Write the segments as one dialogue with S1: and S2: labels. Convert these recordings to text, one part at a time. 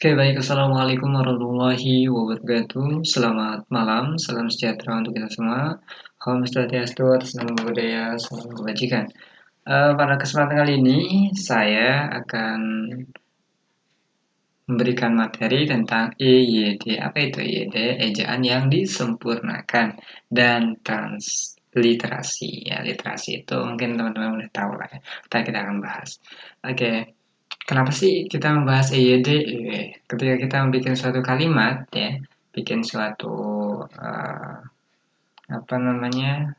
S1: Oke, baik. Assalamualaikum warahmatullahi wabarakatuh. Selamat malam, salam sejahtera untuk kita semua. Om Swastiastu, atas nama budaya, salam kebajikan. Pada kesempatan kali ini, saya akan memberikan materi tentang EYD. Apa itu EYD? Ejaan yang disempurnakan dan transliterasi. Ya, literasi itu mungkin teman-teman udah tahu lah ya. Ntar kita akan bahas. Oke. Kenapa sih kita membahas EYD? Ketika kita membuat suatu kalimat, ya, bikin suatu apa namanya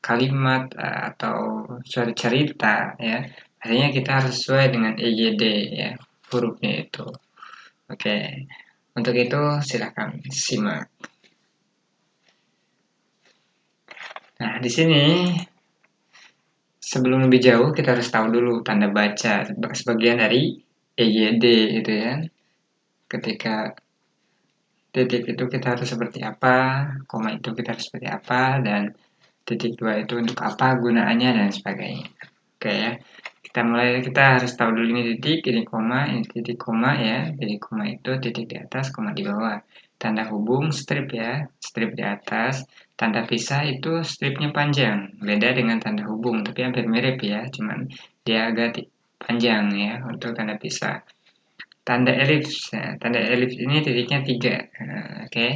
S1: kalimat atau suatu cerita, ya, artinya kita harus sesuai dengan EYD, ya, hurufnya itu. Oke, untuk itu silakan simak. Nah, di sini sebelum lebih jauh kita harus tahu dulu tanda baca sebagian dari EYD gitu ya. Ketika titik itu kita harus seperti apa, koma itu kita harus seperti apa, dan titik dua itu untuk apa gunaannya dan sebagainya. Oke ya, kita harus tahu dulu ini titik, ini titik koma ya. Titik koma itu titik di atas, koma di bawah. Tanda hubung strip ya, strip di atas. Tanda pisah itu stripnya panjang, beda dengan tanda hubung, tapi hampir mirip ya, cuman dia agak panjang ya untuk tanda pisah. Tanda elips, ya. Tanda elips ini titiknya 3, oke.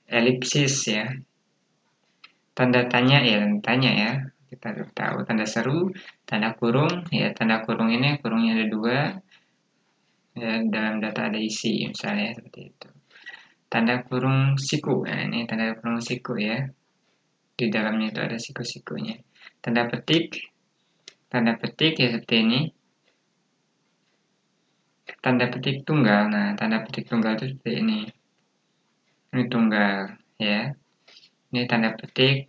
S1: Elipsis ya. Tanda tanya ya, tanya ya. Kita tahu tanda seru, tanda kurung ya. Tanda kurung ini kurungnya ada 2 ya, dalam data ada isi misalnya seperti itu. Tanda kurung siku, nah ini tanda kurung siku ya. Di dalamnya itu ada siku-sikunya. Tanda petik ya seperti ini. Tanda petik tunggal, nah tanda petik tunggal itu seperti ini. Ini tunggal ya. Ini tanda petik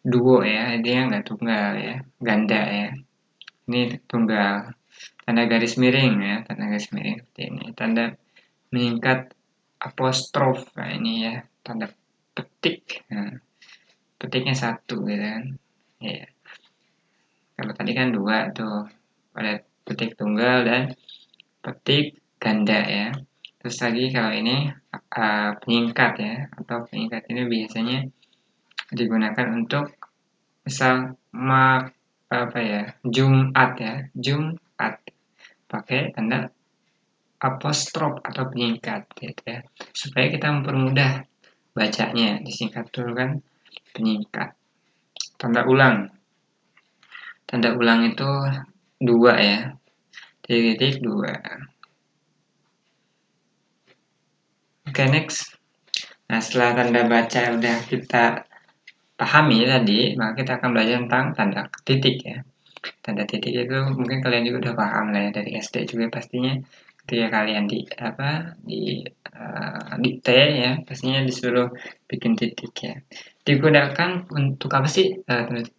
S1: duo ya, dia nggak tunggal ya, ganda ya. Ini tunggal. Tanda garis miring ya, tanda garis miring seperti ini. Tanda meningkat apostrof, nah ini ya, tanda petik. Nah, petiknya 1 gitu kan. Ya. Kalau tadi kan 2 tuh, pada petik tunggal dan petik ganda ya. Terus lagi kalau ini peningkat ya, atau peningkat ini biasanya digunakan untuk misal Jumat ya, Jumat pakai tanda apostrof atau peningkat gitu ya, supaya kita mempermudah bacanya. Disingkat dulu kan peningkat. Tanda ulang itu 2 ya, titik 2. Oke, next. Nah, setelah tanda baca udah kita pahami tadi, maka kita akan belajar tentang tanda titik ya. Tanda titik itu mungkin kalian juga udah paham lah ya, dari SD juga pastinya. Ketika kalian di T ya, pastinya disuruh bikin titik ya. Digunakan untuk apa sih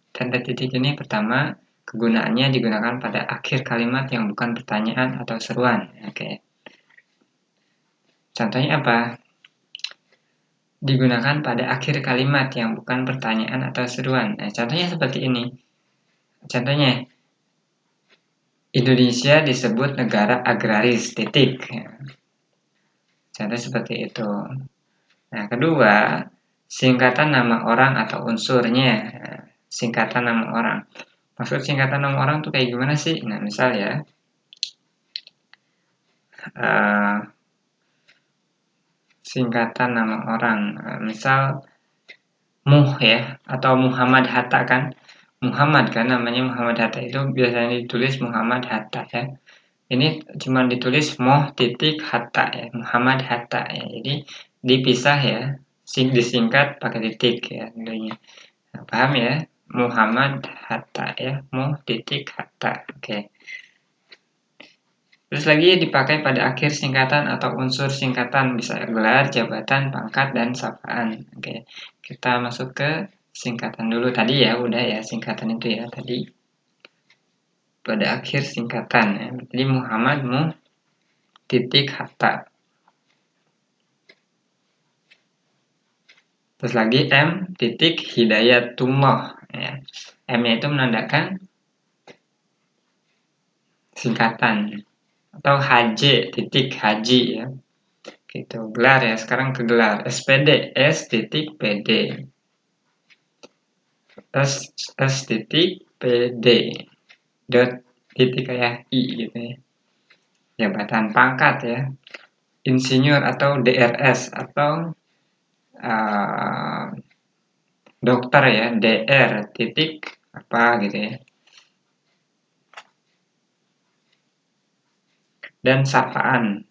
S1: tanda titik ini? Pertama, kegunaannya digunakan pada akhir kalimat yang bukan pertanyaan atau seruan. Oke. Contohnya apa? Digunakan pada akhir kalimat yang bukan pertanyaan atau seruan. Nah, contohnya seperti ini. Contohnya, Indonesia disebut negara agraris, titik. Contoh seperti itu. Nah, kedua, singkatan nama orang atau unsurnya. Nah, singkatan nama orang. Maksud singkatan nama orang tuh kayak gimana sih? Nah, misal ya, singkatan nama orang. Misal, Muh ya, atau Muhammad Hatta kan. Muhammad kan, namanya Muhammad Hatta itu biasanya ditulis Muhammad Hatta ya. Ini cuma ditulis Moh titik Hatta ya, Muhammad Hatta ya. Jadi dipisah ya, disingkat pakai titik ya tentunya. Nah, paham ya? Muhammad Hatta ya, Moh titik Hatta. Oke. Terus lagi dipakai pada akhir singkatan atau unsur singkatan, bisa gelar, jabatan, pangkat, dan sapaan. Oke. Kita masuk ke singkatan dulu. Tadi ya, udah ya singkatan itu ya tadi. Pada akhir singkatan ya. Jadi Muhammad Mu titik Hatta. Terus lagi M titik Hidayatullah ya. M-nya itu menandakan singkatan, atau HJ, titik haji ya. Gitu, gelar ya, sekarang ke gelar. SPD, S titik PD. S titik PD. Dot titik kayak I gitu ya. Jabatan pangkat ya. Insinyur atau DRS atau uh, dokter ya, DR titik apa gitu ya. Dan sapaan.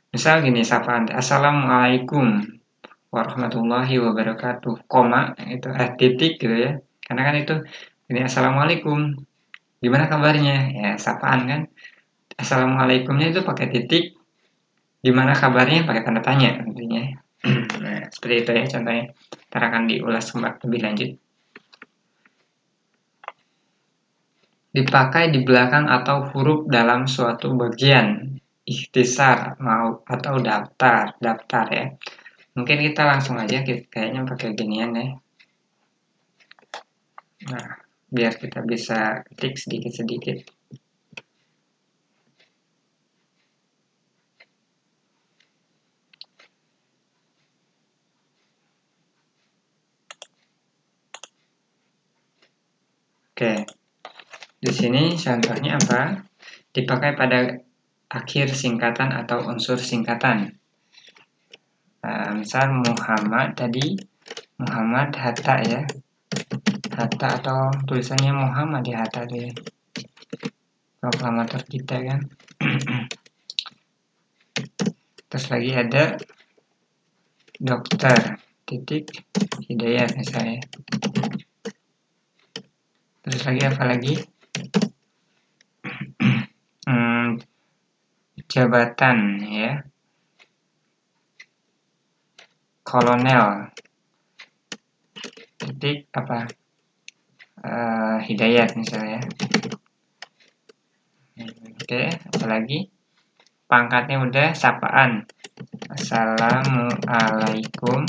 S1: Misal gini sapaan, Assalamualaikum warahmatullahi wabarakatuh, koma itu titik gitu ya. Karena kan itu ini Assalamualaikum. Gimana kabarnya? Ya, sapaan kan. Assalamualaikumnya itu pakai titik. Gimana kabarnya? Pakai tanda tanya tentunya. Nah, seperti itu ya contohnya. Ntar akan diulas lebih lanjut. Dipakai di belakang atau huruf dalam suatu bagian. Ikhtisar mau atau daftar ya. Mungkin kita langsung aja kayaknya pakai ginian ya. Nah, biar kita bisa ketik sedikit-sedikit. Oke. Di sini contohnya apa? Dipakai pada akhir singkatan atau unsur singkatan. Misal Muhammad tadi, Muhammad Hatta ya. Hatta atau tulisannya Muhammad di Hatta tuh ya. Proklamator kita kan. Terus lagi ada dokter titik Hidayat misalnya. Terus lagi apa lagi? Jabatan ya. Kolonel titik apa? Hidayat misalnya. Oke, apa lagi? Pangkatnya udah sapaan. Assalamualaikum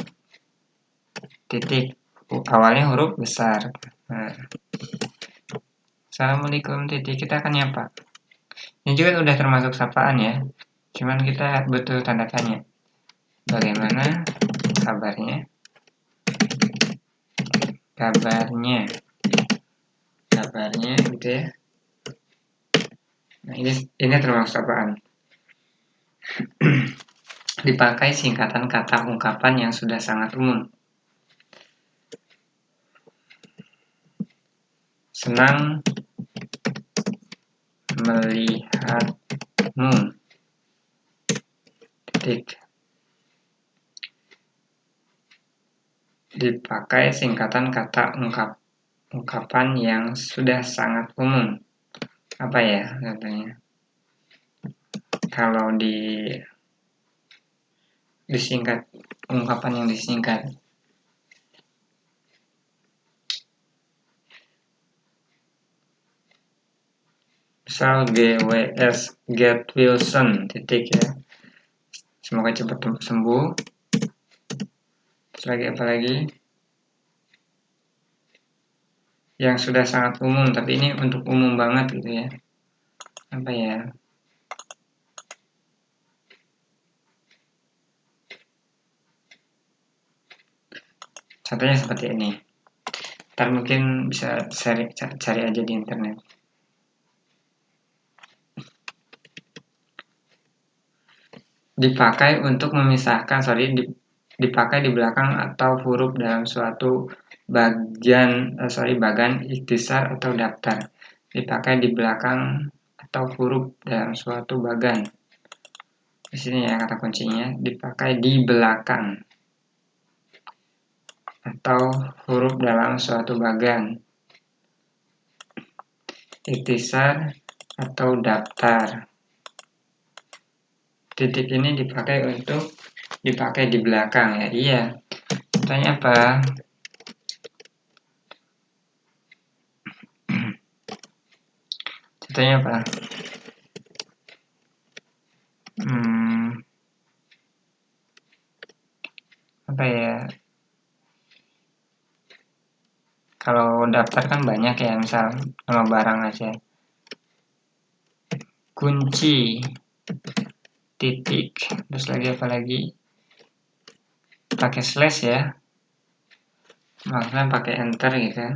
S1: titik awalnya huruf besar. Nah, Assalamualaikum titik kita akan nyapa. Ini juga udah termasuk sapaan ya. Cuman kita butuh tanda tanya. Bagaimana kabarnya? Kabarnya gitu ya. Nah, ini termasuk sapaan. Dipakai singkatan kata ungkapan yang sudah sangat umum. Senang melihatmu titik. Dipakai singkatan kata ungkapan yang sudah sangat umum. Apa ya contohnya? Kalau disingkat, ungkapan yang disingkat. Misal GWS, Get Wilson titik ya. Semoga cepat sembuh. Terus lagi apa lagi? Yang sudah sangat umum, tapi ini untuk umum banget gitu ya. Apa ya? Contohnya seperti ini. Ntar mungkin bisa cari aja di internet. Dipakai untuk memisahkan, dipakai di belakang atau huruf dalam suatu bagan ikhtisar atau daftar. Dipakai di belakang atau huruf dalam suatu bagan. Di sini ya kata kuncinya, dipakai di belakang atau huruf dalam suatu bagan. Ikhtisar atau daftar. Titik ini dipakai di belakang ya. Iya. Contohnya apa? Contohnya apa? Apa ya? Kalau daftar kan banyak ya, misal nama barang aja. kunci, titik, terus lagi apa lagi? Pakai slash ya, maksudnya pakai enter gitu.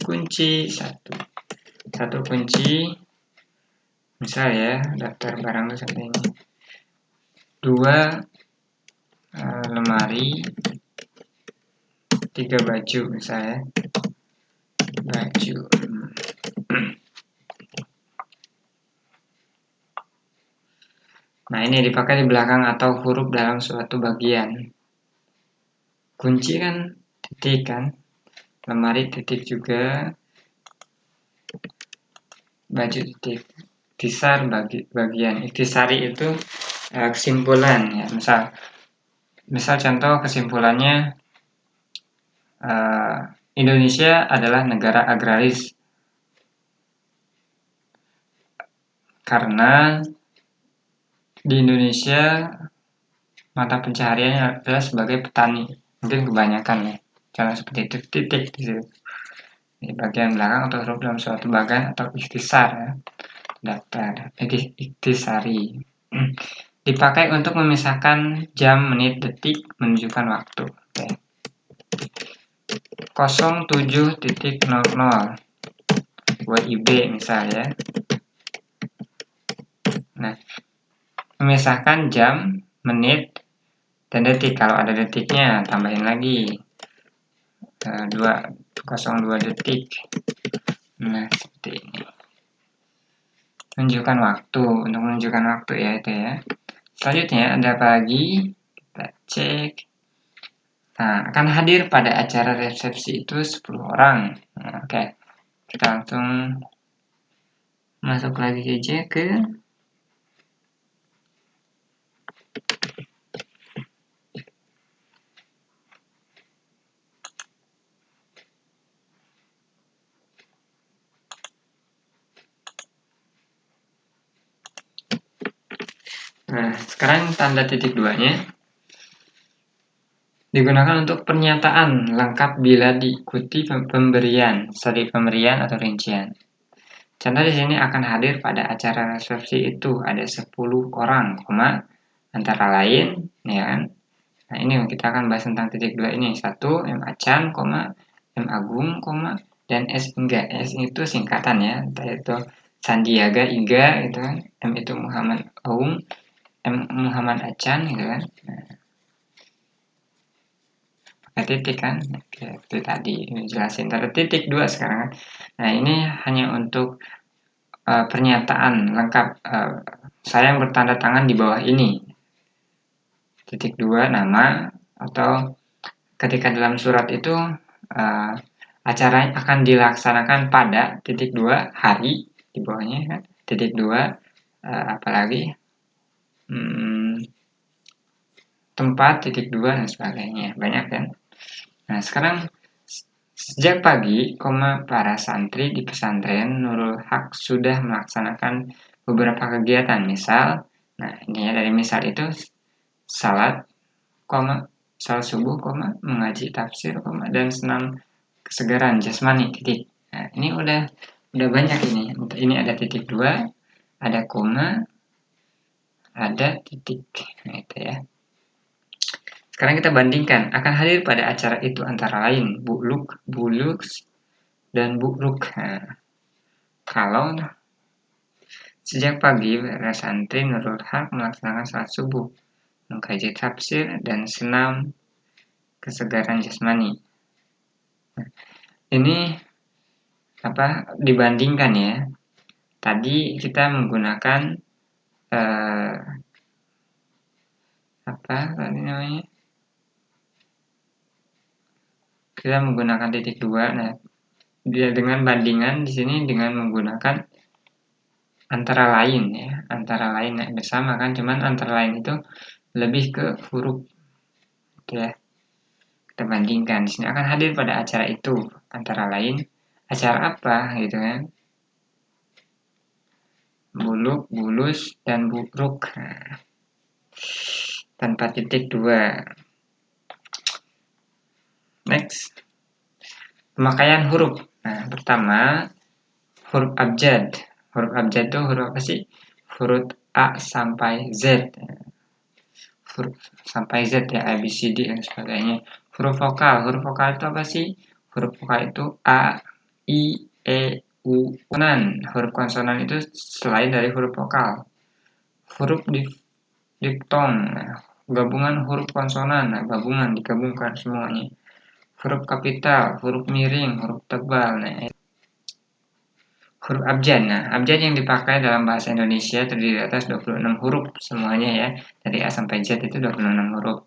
S1: Kunci satu kunci, misal ya daftar barang itu seperti ini. 2 lemari, 3 baju misalnya, baju. Nah, ini dipakai di belakang atau huruf dalam suatu bagian. Kunci kan titik kan, lemari titik juga, baju titik. Ikhtisar bagian. Ikhtisari itu kesimpulan ya. Misal contoh kesimpulannya, Indonesia adalah negara agraris karena di Indonesia mata pencahariannya adalah sebagai petani. Mungkin kebanyakan ya, jangan seperti itu, titik di situ. Di bagian belakang atau huruf dalam suatu bagian atau ikhtisar ya. Daftar ikhtisari. Dipakai untuk memisahkan jam, menit, detik, menunjukkan waktu. Oke. 07.00 WIB misalnya. Nah, memisahkan jam, menit, dan detik. Kalau ada detiknya, tambahin lagi 02 detik. Nah, seperti ini. Menunjukkan waktu, untuk menunjukkan waktu ya itu ya. Selanjutnya ada apa lagi? Kita cek. Nah, akan hadir pada acara resepsi itu 10 orang. Nah, oke. Kita langsung masuk lagi aja ke Nah, sekarang tanda titik 2-nya digunakan untuk pernyataan lengkap bila diikuti pemberian, studi pemberian atau rincian. Contoh di sini akan hadir pada acara resepsi itu ada 10 orang, antara lain, ya kan? Nah, ini kita akan bahas tentang titik 2 ini. 1, M. Acan, M. Agung, dan S. Ingga. S itu singkatan ya, yaitu Sandiaga Iga, gitu kan. M itu Muhammad Aung, M. Muhammad Acan, gitu kan. Nah, pakai titik kan. Oke, itu tadi jelasin. Terus titik 2 sekarang kan. Nah, ini hanya untuk pernyataan lengkap saya yang bertanda tangan di bawah ini. Titik 2 nama, atau ketika dalam surat itu acara akan dilaksanakan pada titik 2 hari di bawahnya kan. Titik 2 apalagi tempat, titik 2 dan sebagainya. Banyak kan. Nah, sekarang sejak pagi, para santri di pesantren Nurul Haq sudah melaksanakan beberapa kegiatan. Misal, nah ini ya dari misal itu salat, salat subuh, mengaji tafsir, dan senam kesegaran jasmani, titik. Nah, ini udah banyak ini. Ini ada titik 2, ada koma, ada titik. Nah, itu ya. Sekarang kita bandingkan, akan hadir pada acara itu antara lain buluk, dan buruk. Nah, kalau sejak pagi para santri Nurul Haq melaksanakan salat subuh, mengkaji tafsir, dan senam kesegaran jasmani. Nah, ini dibandingkan ya. Tadi kita menggunakan kita menggunakan titik 2. Nah, dia dengan bandingan di sini dengan menggunakan antara lain ya, antara lain bersama kan, cuman antara lain itu lebih ke huruf gitu ya. Kita bandingkan di sini akan hadir pada acara itu antara lain acara apa gitu kan. Buluk, bulus, dan buruk. Nah, tanpa titik 2. Next, pemakaian huruf. Nah, pertama huruf abjad. Huruf abjad itu huruf apa sih? Huruf A sampai Z. Huruf sampai Z ya, A, B, C, D, dan sebagainya. Huruf vokal. Huruf vokal itu apa sih? Huruf vokal itu A, I, E, U, konsonan. Huruf konsonan itu selain dari huruf vokal. Huruf diftong. Nah, gabungan huruf konsonan. Nah, digabungkan semuanya. Huruf kapital, huruf miring, huruf tebal. Nah, huruf abjad. Nah, abjad yang dipakai dalam bahasa Indonesia terdiri atas 26 huruf semuanya ya. Dari A sampai Z itu 26 huruf.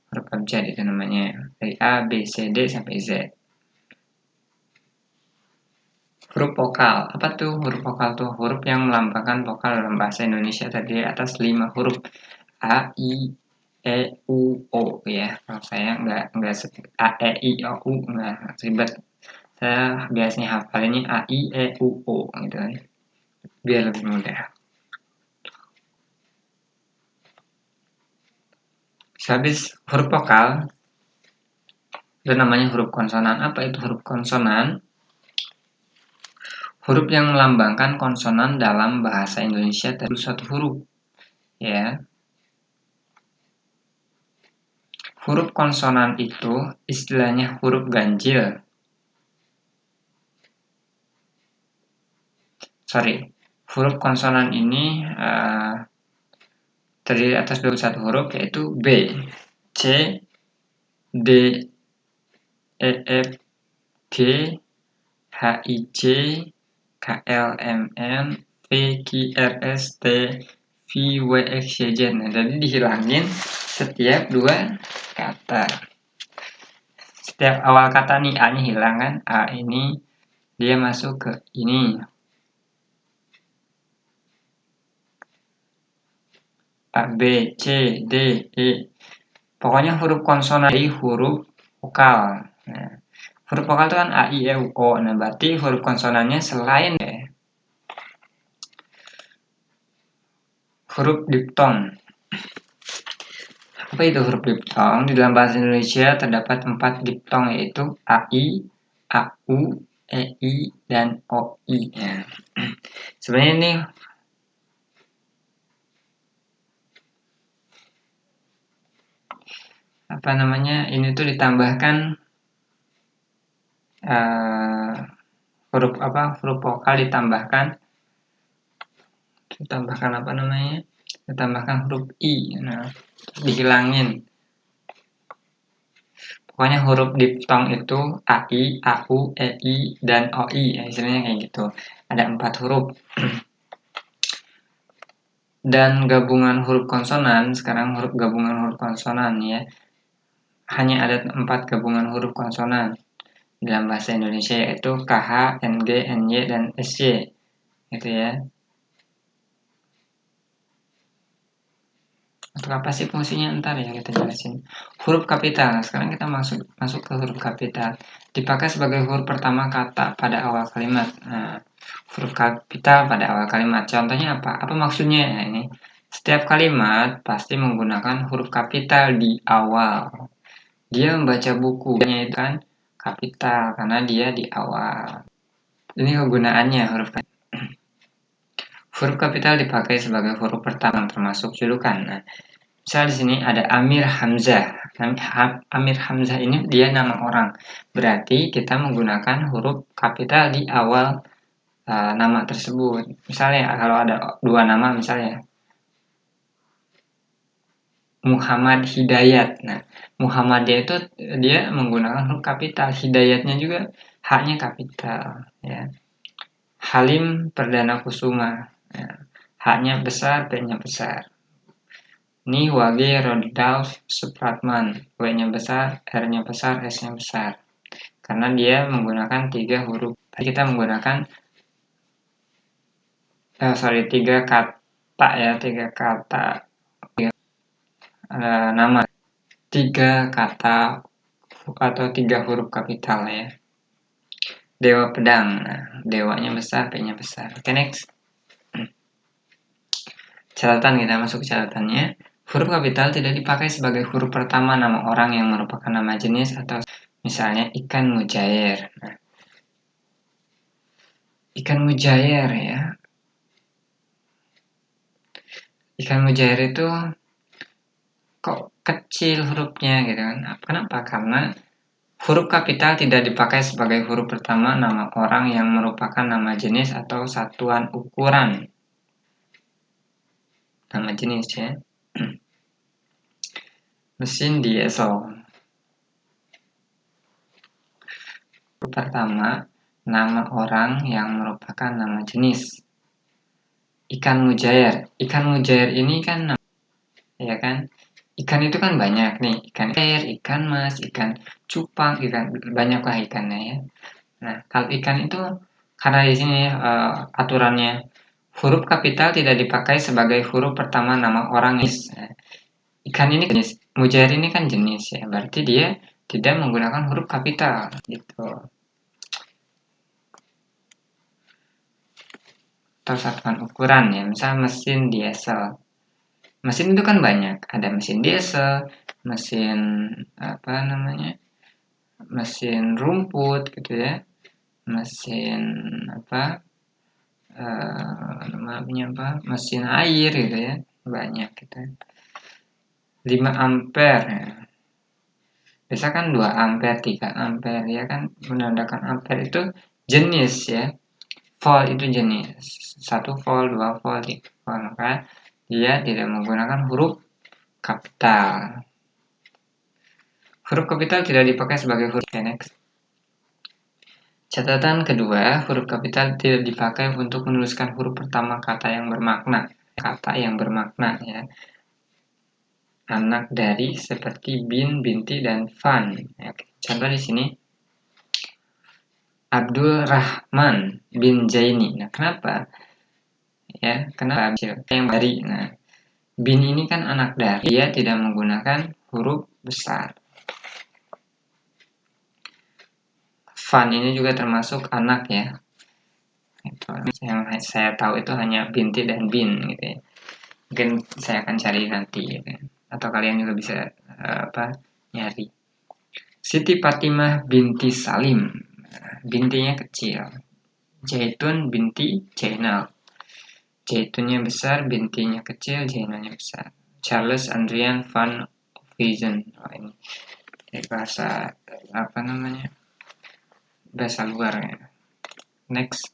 S1: Huruf abjad itu namanya. Dari A, B, C, D sampai Z. Huruf vokal. Apa tuh huruf vokal tuh? Huruf yang melambangkan vokal dalam bahasa Indonesia terdiri atas 5 huruf. A, I, E, U, O ya. Kalau saya enggak A, E, I, O, U enggak ribet. Saya biasanya hafal ini A, I, E, U, O gitu kan. Biar lebih mudah. Habis huruf vokal itu namanya huruf konsonan. Apa itu huruf konsonan? Huruf yang melambangkan konsonan dalam bahasa Indonesia terdapat satu huruf. Ya. Huruf konsonan itu istilahnya huruf ganjil. Huruf konsonan ini terdiri atas 21 huruf yaitu B, C, D, E, F, G, H, I, J, K, L, M, N, P, Q, R, S, T, V, W, X, Y, Z. Nah, jadi dihilangin setiap dua kata. Setiap awal kata nih A-nya hilang kan, A ini dia masuk ke ini. A, B, C, D, E. Pokoknya huruf konsonan dari huruf vokal. Nah, huruf vokal itu kan A, I, E, U, O. Nah, berarti huruf konsonannya selain huruf diftong. Apa itu huruf diftong? Di dalam bahasa Indonesia terdapat 4 diftong yaitu AI, AU, EI, dan OI. Ya. Sebenarnya ini ini tuh ditambahkan huruf vokal ditambahkan huruf I. Nah, dihilangin. Pokoknya huruf diftong itu AI, AU, EI, dan OI. Ya, istilahnya kayak gitu. Ada 4 huruf. Dan gabungan huruf konsonan, sekarang gabungan huruf konsonan ya. Hanya ada 4 gabungan huruf konsonan dalam bahasa Indonesia yaitu KH, NG, NY, dan SY. Gitu ya. Untuk apa sih fungsinya ntar ya kita jelasin. Huruf kapital. Nah, sekarang kita masuk ke huruf kapital. Dipakai sebagai huruf pertama kata pada awal kalimat. Nah, huruf kapital pada awal kalimat. Contohnya apa? Apa maksudnya? Nah, ini setiap kalimat pasti menggunakan huruf kapital di awal. Dia membaca bukunya itu kan kapital karena dia di awal. Ini kegunaannya huruf kapital. Huruf kapital dipakai sebagai huruf pertama termasuk julukan. Nah, misal di sini ada Amir Hamzah. Amir Hamzah ini dia nama orang. Berarti kita menggunakan huruf kapital di awal nama tersebut. Misalnya kalau ada 2 nama misalnya Muhammad Hidayat. Nah, Muhammad itu dia menggunakan huruf kapital, Hidayatnya juga H-nya kapital ya. Halim Perdana Kusuma. Ya. H-nya besar, P-nya besar. Ini Wage Rodolf Supratman. W-nya besar, R-nya besar, S-nya besar. Karena dia menggunakan 3 huruf. Tadi kita menggunakan 3 kata ya, 3 kata nama. 3 kata atau 3 huruf kapital ya. Dewa Pedang. Nah, dewanya besar, P-nya besar. Oke, next. Catatan, kita masuk ke catatannya. Huruf kapital tidak dipakai sebagai huruf pertama nama orang yang merupakan nama jenis atau misalnya ikan mujair. Nah, Ikan mujair ya. Ikan mujair itu kok kecil hurufnya gitu kan. Kenapa? Karena huruf kapital tidak dipakai sebagai huruf pertama nama orang yang merupakan nama jenis atau satuan ukuran. Nama jenis ya. Mesin diesel. Huruf pertama nama orang yang merupakan nama jenis. Ikan mujair. Ikan mujair ini kan ya kan? Ikan itu kan banyak nih, ikan air, ikan mas, ikan cupang, ikan banyaklah ikannya ya. Nah, kalau ikan itu karena di sini aturannya huruf kapital tidak dipakai sebagai huruf pertama nama orang. Nah, ikan ini jenis, mujair ini kan jenis ya, berarti dia tidak menggunakan huruf kapital gitu. Atau satuan ukuran ya, misal mesin diesel. Mesin itu kan banyak, ada mesin diesel, mesin apa namanya, mesin rumput gitu ya, mesin apa, namanya apa, mesin air gitu ya, banyak gitu. 5 ampere ya. Biasa kan 2 ampere, 3 ampere ya kan, menandakan ampere itu jenis ya. Volt itu jenis. 1 volt, 2 volt, 3 volt. Maka dia tidak menggunakan huruf kapital. Huruf kapital tidak dipakai sebagai huruf next. Catatan kedua, huruf kapital tidak dipakai untuk menuliskan huruf pertama kata yang bermakna. Kata yang bermakna ya. Anak dari seperti bin, binti, dan fan. Ya, contoh di sini Abdul Rahman bin Zaini. Nah, kenapa? Ya, kenapa yang bari? Nah, bin ini kan anak dari, dia tidak menggunakan huruf besar. Fan ini juga termasuk anak ya. Itu yang saya tahu itu hanya binti dan bin gitu ya. Mungkin saya akan cari nanti gitu ya. Atau kalian juga bisa nyari. Siti Fatimah binti Salim. Bintinya kecil. Zaitun binti Zainal. Zaitunnya besar, bintinya kecil, Zainalnya besar. Charles Adrian van Vizen. Oh, ini bahasa apa namanya? Bahasa luar ya. Next.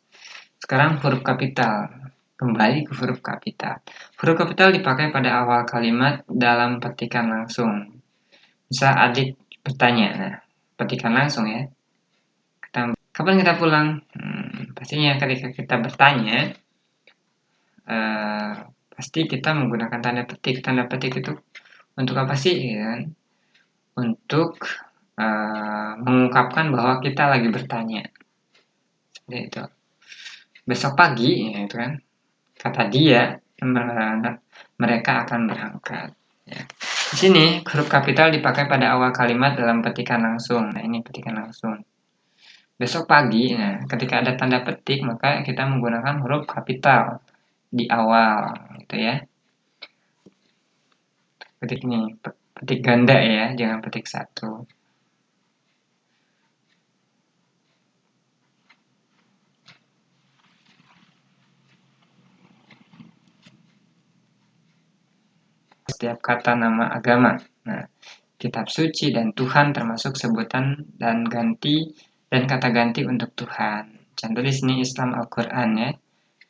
S1: Sekarang huruf kapital. Kembali ke huruf kapital. Huruf kapital dipakai pada awal kalimat dalam petikan langsung. Misal adik bertanya, nah, petikan langsung ya. Kapan kita pulang? Pastinya ketika kita bertanya, pasti kita menggunakan tanda petik. Tanda petik itu untuk apa sih? Ya? Untuk mengungkapkan bahwa kita lagi bertanya. Seperti itu. Besok pagi, ya itu kan, kata dia, mereka akan berangkat. Ya. Di sini huruf kapital dipakai pada awal kalimat dalam petikan langsung. Nah, ini petikan langsung. Besok pagi, nah, ketika ada tanda petik, maka kita menggunakan huruf kapital di awal, gitu ya. Petik ini, petik ganda ya, jangan petik satu. Setiap kata nama agama. Nah, kitab suci dan Tuhan termasuk sebutan dan ganti dan kata ganti untuk Tuhan. Contoh di sini Islam Al-Qur'an ya.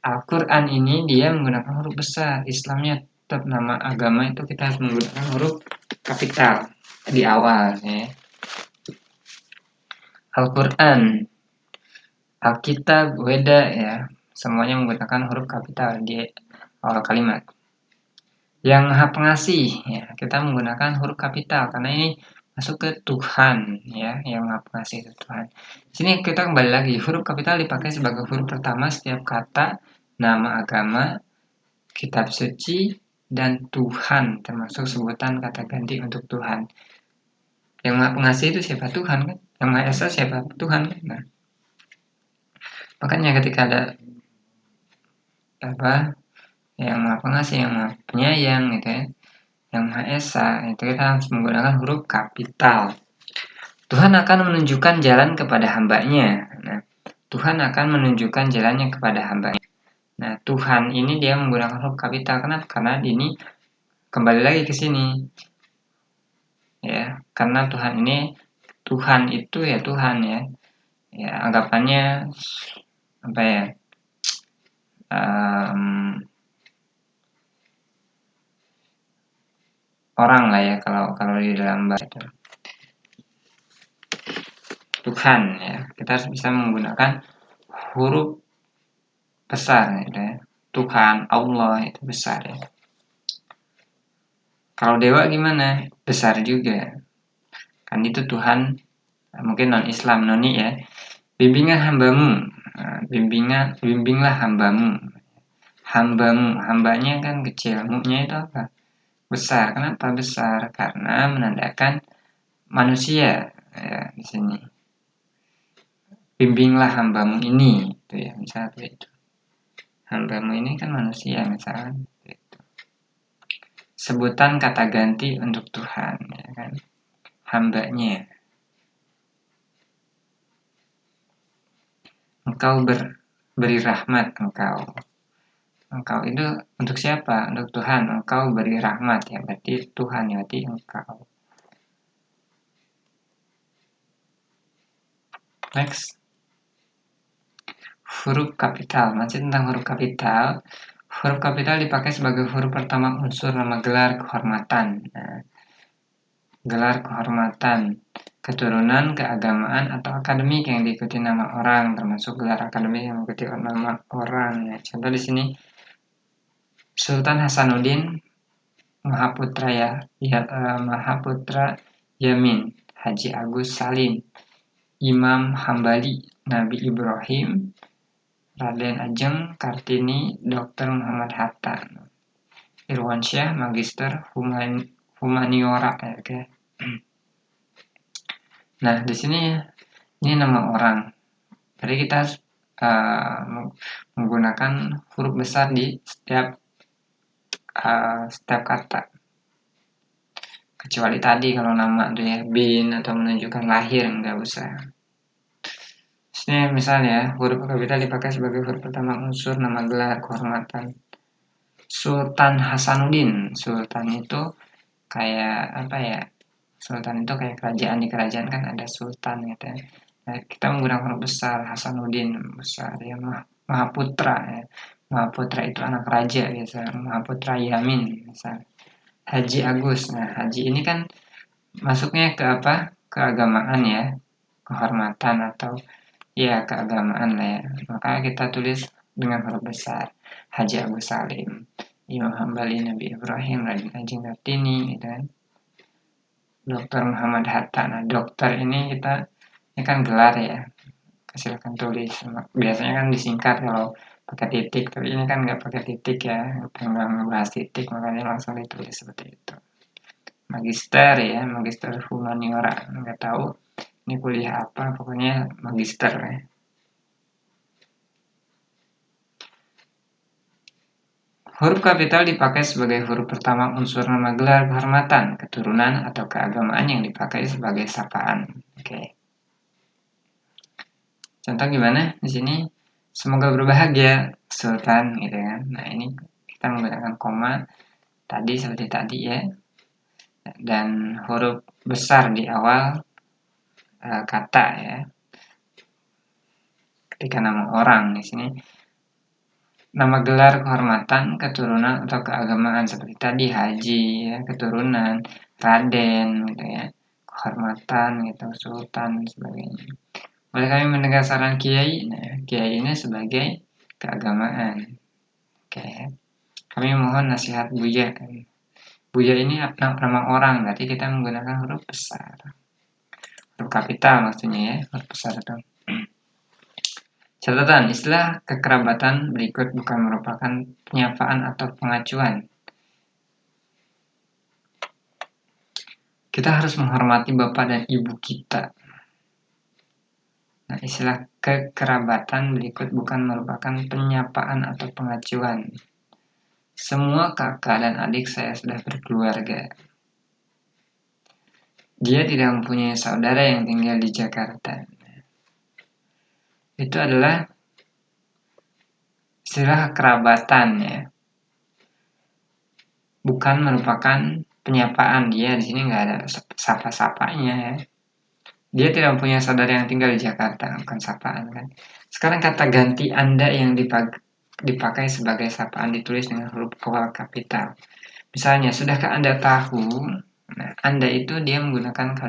S1: Al-Qur'an ini dia menggunakan huruf besar. Islamnya tetap nama agama itu kita harus menggunakan huruf kapital di awal ya. Al-Qur'an, Alkitab, Weda ya, semuanya menggunakan huruf kapital di awal kalimat. Yang Maha Pengasih ya, kita menggunakan huruf kapital karena ini masuk ke Tuhan ya, yang Maha Pengasih itu Tuhan. Sini kita kembali lagi, huruf kapital dipakai sebagai huruf pertama setiap kata, nama agama, kitab suci, dan Tuhan, termasuk sebutan kata ganti untuk Tuhan. Yang Maha Pengasih itu siapa? Tuhan kan? Yang Maha Esa siapa? Tuhan kan? Nah, makanya ketika ada apa, yang Maha Pengasih, yang Maha Penyayang gitu ya, yang Maha Esa, itu kita harus menggunakan huruf kapital. Tuhan akan menunjukkan jalan kepada hambanya. Nah, Tuhan akan menunjukkan jalannya kepada hambanya. Nah, Tuhan ini dia menggunakan huruf kapital. Kenapa? Karena ini kembali lagi ke sini. Ya, karena Tuhan itu ya Tuhan ya. Ya, anggapannya apa ya? Orang lah ya kalau di dalam bahasa itu. Tuhan ya. Kita harus bisa menggunakan huruf besar gitu ya. Tuhan, Allah itu besar ya. Kalau dewa gimana? Besar juga. Kan itu Tuhan, mungkin non-Islam, noni ya. Bimbingan hambamu. Nah, bimbinglah hambamu. Hambanya kan kecil. Mu-nya itu apa? Besar. Kenapa besar? Karena menandakan manusia ya di sini. Bimbinglah hambamu ini, itu ya, misalnya itu. Hambamu ini kan manusia misalnya. Gitu. Sebutan kata ganti untuk Tuhan, ya kan? Hambanya. Engkau beri rahmat engkau. Engkau itu untuk siapa? Untuk Tuhan. Engkau beri rahmat ya, berarti Tuhan ya, berarti engkau. Next. Huruf kapital. Masih tentang huruf kapital. Huruf kapital dipakai sebagai huruf pertama unsur nama gelar kehormatan. Nah, gelar kehormatan, keturunan, keagamaan, atau akademik yang diikuti nama orang, termasuk gelar akademik yang diikuti nama orang. Ya, contoh di sini Sultan Hasanuddin Mahaputra Mahaputra Yamin, Haji Agus Salim, Imam Hambali, Nabi Ibrahim, Raden Ajeng Kartini, Dr. Muhammad Hatta, Irwansyah, Magister Humaniora. Okay. Nah, di sini ini nama orang. Jadi kita menggunakan huruf besar di setiap kata. Kecuali tadi kalau nama tuh ya bin atau menunjukkan lahir nggak usah. Ini misalnya huruf kapital dipakai sebagai huruf pertama unsur nama gelar kehormatan. Sultan Hasanuddin. Sultan itu kayak apa ya? Sultan itu kayak kerajaan, di kerajaan kan ada sultan gitu ya. Nah, kita menggunakan huruf besar Hasanuddin besar ya, Mahaputra ya. Mahaputra itu anak raja biasa, Mahaputra Yamin misalnya. Haji Agus. Nah, haji ini kan masuknya ke apa? Keagamaan ya, kehormatan atau ya keagamaan lah ya. Maka kita tulis dengan huruf besar. Haji Agus Salim, Imam Hambali, Nabi Ibrahim, Raden Ajeng Kartini, gitu kan. Dr. Muhammad Hatta. Nah, dokter ini kan gelar ya. Silakan tulis. Biasanya kan disingkat kalau pakai titik, tapi ini kan nggak pakai titik ya. Nggak membahas titik, makanya langsung ditulis seperti itu. Magister ya, magister humaniora. Nggak tahu ini kuliah apa, pokoknya magister ya. Huruf kapital dipakai sebagai huruf pertama unsur nama gelar kehormatan, keturunan, atau keagamaan yang dipakai sebagai sapaan. Oke. Contoh gimana di sini? Semoga berbahagia, Sultan, gitu kan. Nah, ini kita menggunakan koma tadi seperti tadi ya. Dan huruf besar di awal kata ya. Ketika nama orang di sini nama gelar kehormatan, keturunan atau keagamaan seperti tadi haji ya, keturunan, raden gitu ya, kehormatan gitu, sultan dan sebagainya. Boleh kami mendengar saran kiai? Nah, kiai ini sebagai keagamaan. Oke. Kami mohon nasihat Buya. Buya ini nama orang, berarti kita menggunakan huruf besar. Huruf kapital maksudnya ya, huruf besar itu. Catatan, istilah kekerabatan berikut bukan merupakan penyapaan atau pengacuan. Kita harus menghormati bapak dan ibu kita. Nah, istilah kekerabatan berikut bukan merupakan penyapaan atau pengacuan. Semua kakak dan adik saya sudah berkeluarga. Dia tidak mempunyai saudara yang tinggal di Jakarta. itu adalah istilah kerabatan ya, bukan merupakan penyapaan. Dia di sini nggak ada sapa-sapanya ya. Dia tidak mempunyai saudara yang tinggal di Jakarta, bukan sapaan kan. Sekarang kata ganti Anda yang dipakai sebagai sapaan ditulis dengan huruf awal kapital. Misalnya, sudahkah Anda tahu? Nah, Anda itu dia menggunakan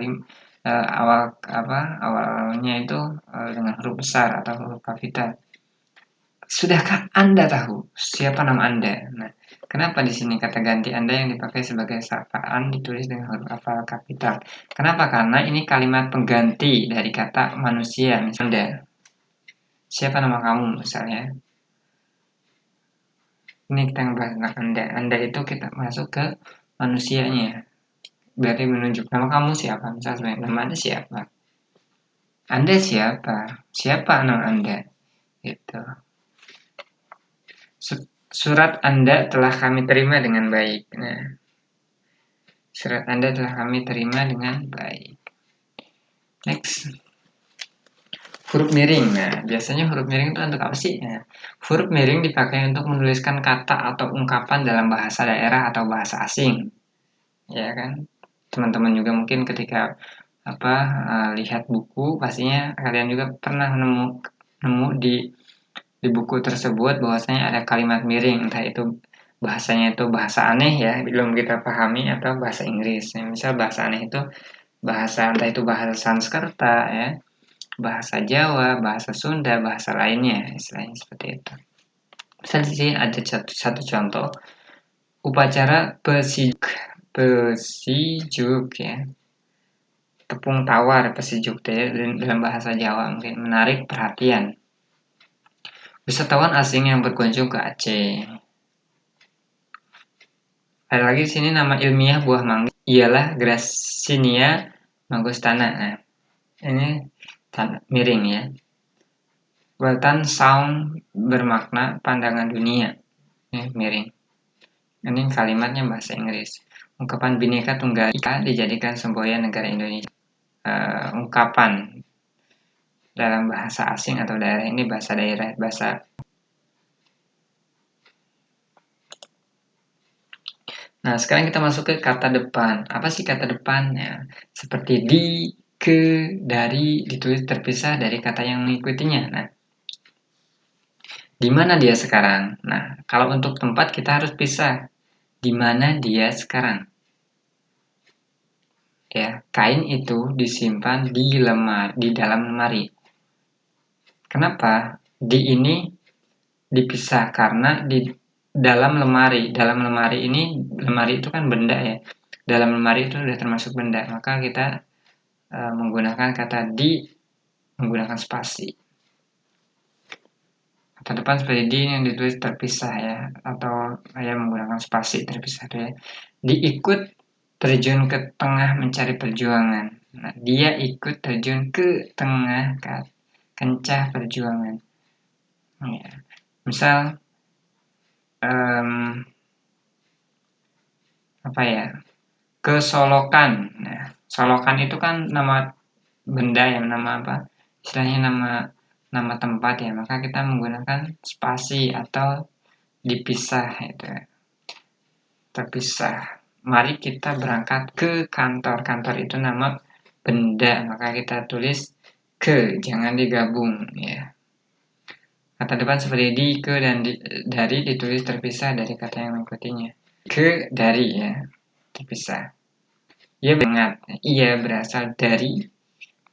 S1: awalnya itu dengan huruf besar atau huruf kapital. Sudahkah Anda tahu siapa nama Anda? Nah, kenapa di sini kata ganti Anda yang dipakai sebagai sapaan ditulis dengan huruf awal kapital? Kenapa? Karena ini kalimat pengganti dari kata manusia. Misalnya, siapa nama kamu misalnya? Ini kita ngebahas tentang Anda. Anda itu kita masuk ke manusianya. Berarti menunjuk nama kamu siapa? Misalnya, nama Anda siapa? Anda siapa? Siapa nama Anda? Gitu. Surat Anda telah kami terima dengan baik. Nah, surat Anda telah kami terima dengan baik. Next. Huruf miring. Nah, biasanya huruf miring itu untuk apa sih? Nah, huruf miring dipakai untuk menuliskan kata atau ungkapan dalam bahasa daerah atau bahasa asing. Ya kan? Teman-teman juga mungkin ketika lihat buku, pastinya kalian juga pernah nemu di buku tersebut bahwasanya ada kalimat miring, entah itu bahasanya itu bahasa aneh ya, belum kita pahami, atau bahasa Inggris. Nah, misal bahasa aneh itu entah itu bahasa Sanskerta ya, bahasa Jawa, bahasa Sunda, bahasa lainnya, istilahnya seperti itu. Misal di sini ada satu contoh, upacara pesijuk ya, tepung tawar pesijuk ya, dalam bahasa Jawa mungkin menarik perhatian wisatawan asing yang berkunjung ke Aceh. Ada lagi di sini nama ilmiah buah mangga ialah Gracchinia mangostana. Nah, ini miring ya. Buatan sound bermakna pandangan dunia. Ini miring. Ini kalimatnya bahasa Inggris. Ungkapan Bhinneka Tunggal Ika dijadikan semboyan negara Indonesia. Ungkapan dalam bahasa asing atau daerah ini bahasa daerah, bahasa. Nah, sekarang kita masuk ke kata depan. Apa sih kata depannya? Seperti di, ke, dari, ditulis terpisah dari kata yang mengikutinya. Nah, di mana dia sekarang? Nah, kalau untuk tempat kita harus pisah. Di mana dia sekarang? Ya, kain itu disimpan di dalam lemari. Kenapa? Di ini dipisah karena di dalam lemari. Dalam lemari ini, lemari itu kan benda ya. Dalam lemari itu sudah termasuk benda. Maka kita menggunakan kata di menggunakan spasi. Kata depan seperti di yang ditulis terpisah ya, atau menggunakan spasi terpisah ya. Diikut terjun ke tengah mencari perjuangan. Nah, dia ikut terjun ke tengah kancah perjuangan. Ya. Misal kesolokan. Nah, solokan itu kan nama benda ya, nama apa? Istilahnya nama tempat ya. Maka kita menggunakan spasi atau dipisah itu. Terpisah. Mari kita berangkat ke kantor. Kantor itu nama benda, maka kita tulis ke, jangan digabung ya. Kata depan seperti di, ke, dan dari ditulis terpisah dari kata yang mengikutinya. Ke, dari ya, terpisah. Ia berasal dari.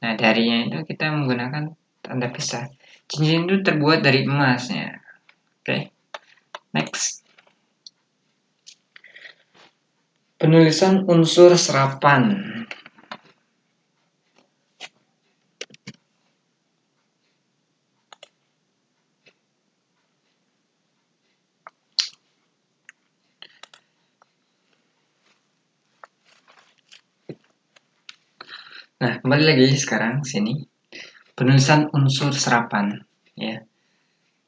S1: Nah, darinya itu kita menggunakan tanda pisah. Cincin itu terbuat dari emas ya. Oke. Next. Penulisan unsur serapan. Nah, kembali lagi sekarang sini. Penulisan unsur serapan ya.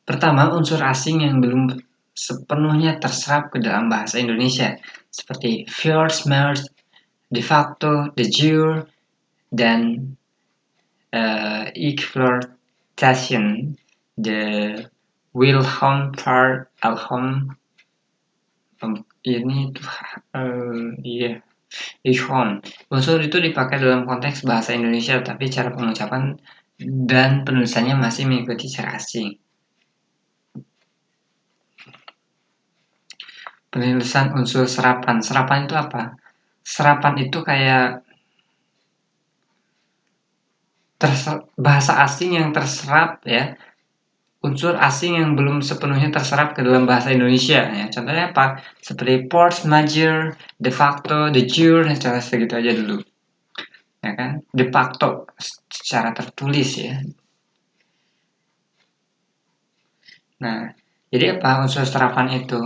S1: Pertama, unsur asing yang belum sepenuhnya terserap ke dalam bahasa Indonesia seperti first, merge, de facto, de jure, dan station, the Wilhelm part Alhom ini tuh iya Ishon. Unsur itu dipakai dalam konteks bahasa Indonesia, tapi cara pengucapan dan penulisannya masih mengikuti cara asing. Penulisan unsur serapan. Serapan itu apa? Serapan itu kayak bahasa asing yang terserap ya, unsur asing yang belum sepenuhnya terserap ke dalam bahasa Indonesia ya. Contohnya apa? Seperti force majeure, de facto, de jure, cara segitu aja dulu. Ya kan? De facto secara tertulis ya. Nah, jadi apa unsur serapan itu?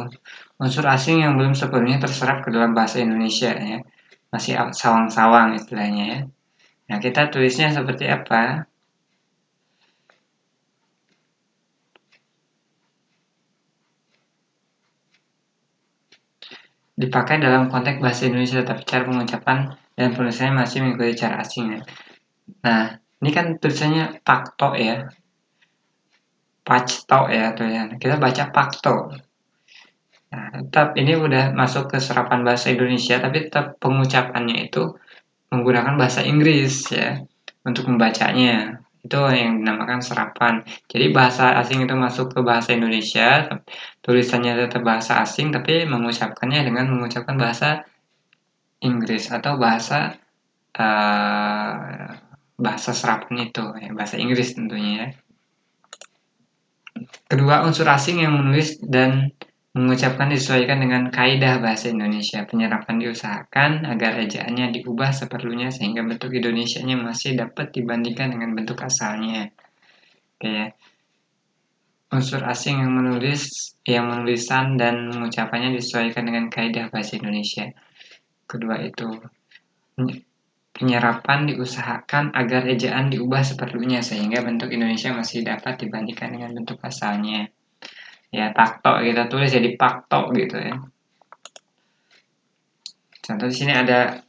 S1: Unsur asing yang belum sepenuhnya terserap ke dalam bahasa Indonesia ya. Masih sawang-sawang istilahnya ya. Nah, kita tulisnya seperti apa? Dipakai dalam konteks bahasa Indonesia, tapi cara pengucapan dan penulisannya masih mengikuti cara asing ya. Nah, ini kan tulisannya pakto ya. Pacto ya tuh ya. Kita baca pakto. Nah, tetap ini udah masuk ke serapan bahasa Indonesia, tapi tetap pengucapannya itu menggunakan bahasa Inggris ya untuk membacanya. Itu yang dinamakan serapan. Jadi bahasa asing itu masuk ke bahasa Indonesia, tulisannya tetap bahasa asing, tapi mengucapkannya dengan mengucapkan bahasa Inggris atau bahasa serapan itu, ya, bahasa Inggris tentunya ya. Kedua, unsur asing yang menulis dan mengucapkan disesuaikan dengan kaidah bahasa Indonesia. Penyerapan diusahakan agar ejaannya diubah seperlunya sehingga bentuk Indonesianya masih dapat dibandingkan dengan bentuk asalnya. Oke ya. Unsur asing yang menulisan dan mengucapannya disesuaikan dengan kaidah bahasa Indonesia. Kedua itu, penyerapan diusahakan agar ejaan diubah seperlunya sehingga bentuk Indonesia masih dapat dibandingkan dengan bentuk asalnya. Ya, pakto kita tulis jadi pakto gitu ya. Contoh di sini ada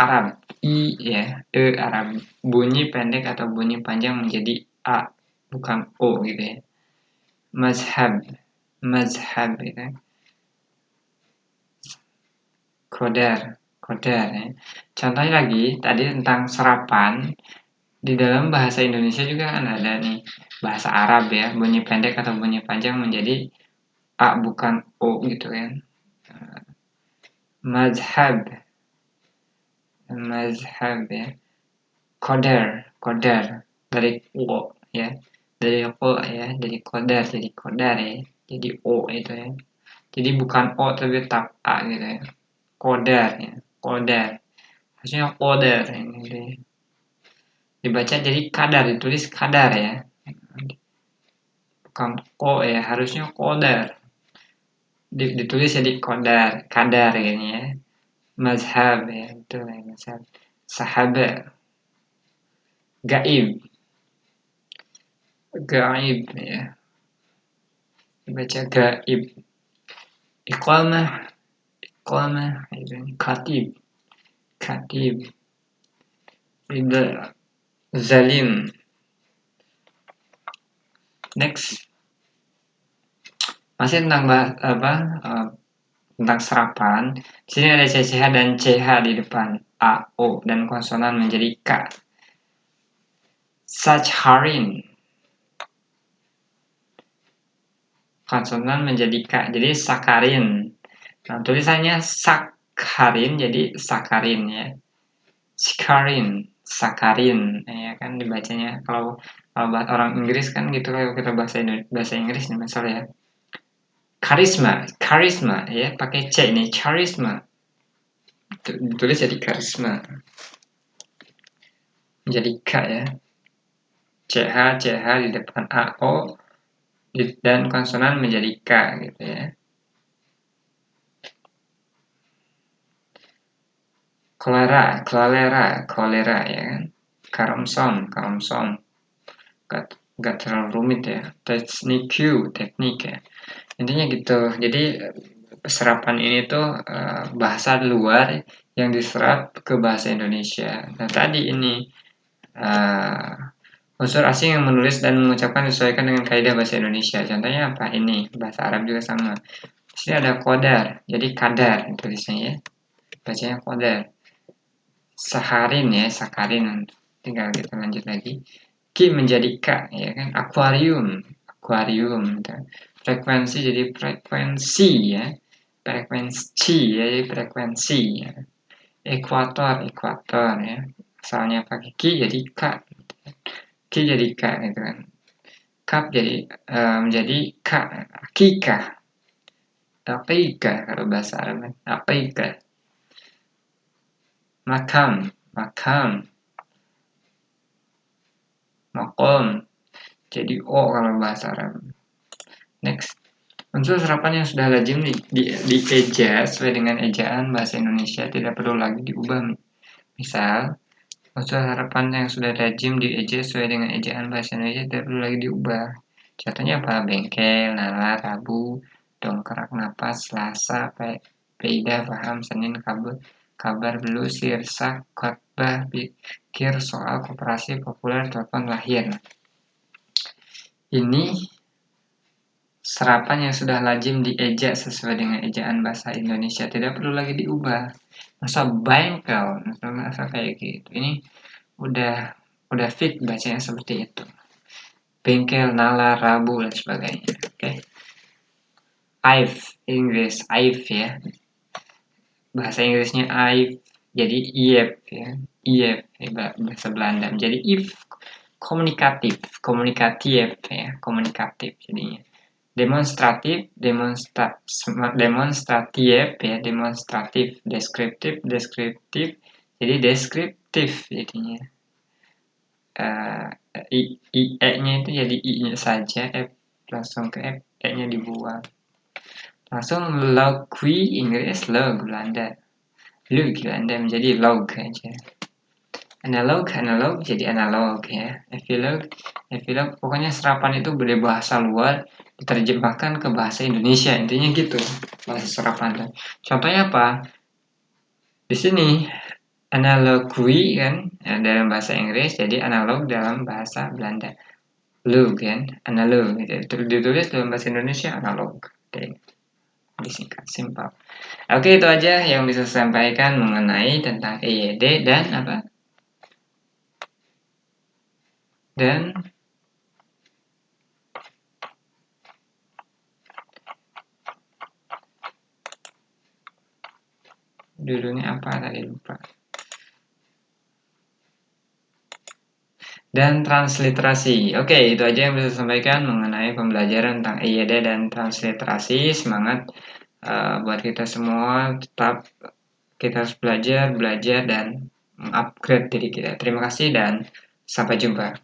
S1: Arab, I ya, Arab. Bunyi pendek atau bunyi panjang menjadi A, bukan O gitu ya. Mazhab, mazhab gitu ya. Kodar ya. Contohnya lagi, tadi tentang serapan, di dalam bahasa Indonesia juga kan ada nih, bahasa Arab ya, bunyi pendek atau bunyi panjang menjadi A bukan O gitu kan. Mazhab, mazhab ya. Kodar dari O ya. Dari O ya, dari kodar ya. Jadi O itu ya. Jadi bukan O tapi tak A gitu ya. Kodar ya, kodar. Maksudnya kodar ini. Dibaca jadi kadar, ditulis kadar ya. Bukan ko ya, harusnya kodar. Ditulis jadi kadar gini ya. Mazhab ya, itu ya mazhab. Sahabat, gaib, gaib ya. Dibaca gaib. Iqamah, iqamah, katib, katib. Zalim. Next. Masih tentang tentang serapan. Di sini ada CCH dan CH di depan A, O, dan konsonan menjadi K. Sakharin. Konsonan menjadi K, jadi sakarin. Nah, tulisannya sakharin jadi sakarin ya. Sakarin, ya kan dibacanya. Kalau bahasa orang Inggris kan gitu, kalau kita bahasa Inggris nih misalnya ya. Karisma ya, pakai C ini, charisma. Ditulis jadi karisma. Jadi K ya. CH di depan A, O, dan konsonan menjadi K gitu ya. Kolera ya kan. Karomsom. Gak terlalu rumit ya. Teknik ya. Intinya gitu. Jadi serapan ini tuh bahasa luar yang diserap ke bahasa Indonesia. Nah tadi ini Unsur asing yang menulis dan mengucapkan disesuaikan dengan kaidah bahasa Indonesia. Contohnya apa? Ini, bahasa Arab juga sama. Di sini ada qadar, jadi kadar tulisnya ya. Bacanya qadar. Saharin ya, sakarin. Tinggal kita lanjut lagi. Ki menjadi K, ya kan? Akuarium, akuarium. Gitu. Frekuensi jadi frekuensi ya. Frekuensi ya, jadi frekuensi ya. Ekuator, ekuator ya. Asalnya pakai Ki jadi K. Ki jadi K gitu kan. Kap jadi menjadi K. Akikah. Akikah kalau bahasa Arab. Akikah. Makam, makam. Makom. Jadi O kalau bahasa Arab. Next. Unsur serapan yang sudah lazim dieja sesuai dengan ejaan bahasa Indonesia tidak perlu lagi diubah. Misal, unsur harapan yang sudah lazim dieja sesuai dengan ejaan bahasa Indonesia tidak perlu lagi diubah. Contohnya apa? Bengkel, nalar, rabu, dongkrak, napas, selasa, peda, paham, senin, kabel, kabar, belu, sirsak, khotbah, pikir, soal, koperasi, populer, telepon, lahir. Ini serapan yang sudah lazim dieja sesuai dengan ejaan bahasa Indonesia tidak perlu lagi diubah. Masa bengkel, masa kayak gitu. Ini udah fit bacanya seperti itu. Bengkel, nalar, rabu dan sebagainya. Oke. I've Inggris, I've ya. Bahasa Inggrisnya I've jadi IF ya. IF ya, bahasa Belanda. Jadi if komunikatif, komunikatif ya, komunikatif jadinya. Demonstratif, demonstratif ya, demonstratif, deskriptif, deskriptif, jadi deskriptif jadinya. E-nya itu jadi I-nya saja, F langsung ke F, E-nya dibuang. Langsung logui Inggris, log Belanda. Log Belanda menjadi log aja. Analog jadi analog ya. Epilog, pokoknya serapan itu dari bahasa luar diterjemahkan ke bahasa Indonesia, intinya gitu bahasa serapan. Contohnya apa? Di sini analogui kan dalam bahasa Inggris, jadi analog dalam bahasa Belanda. Log kan, analog gitu. Ditulis dalam bahasa Indonesia analog. Oke. Disingkat, simpel. Oke, itu aja yang bisa saya sampaikan mengenai tentang EYD dan apa? Dan judulnya apa tadi lupa. Dan transliterasi. Oke, itu aja yang bisa saya sampaikan mengenai pembelajaran tentang EYD dan transliterasi. Semangat buat kita semua, tetap kita harus belajar dan mengupgrade diri kita. Terima kasih dan sampai jumpa.